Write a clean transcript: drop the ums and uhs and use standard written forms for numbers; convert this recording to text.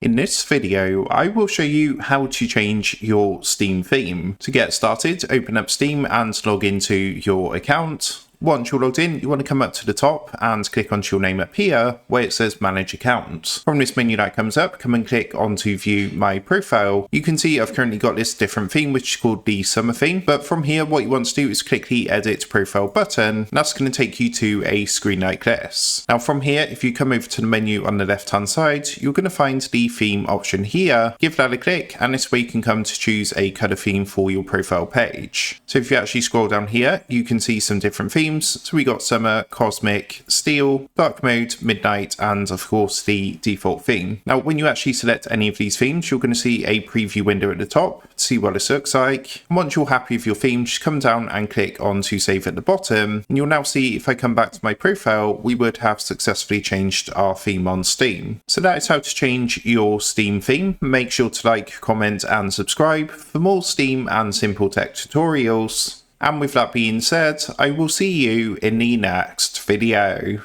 In this video, I will show you how to change your Steam theme. To get started, open up Steam and log into your account. Once you're logged in, you want to come up to the top and click onto your name up here where it says Manage Account. From this menu that comes up, come and click onto View My Profile. You can see I've currently got this different theme which is called the Summer theme, but from here what you want to do is click the Edit Profile button, and that's going to take you to a screen like this. Now from here, if you come over to the menu on the left hand side, you're going to find the theme option here. Give that a click, and this way you can come to choose a colour theme for your profile page. So if you actually scroll down here, you can see some different themes. So we got Summer, Cosmic, Steel, Dark Mode, Midnight, and of course the default theme. Now when you actually select any of these themes, you're going to see a preview window at the top to see what this looks like. And once you're happy with your theme, just come down and click on to save at the bottom, and you'll now see if I come back to my profile, we would have successfully changed our theme on Steam. So that is how to change your Steam theme. Make sure to like, comment, and subscribe for more Steam and simple tech tutorials. And with that being said, I will see you in the next video.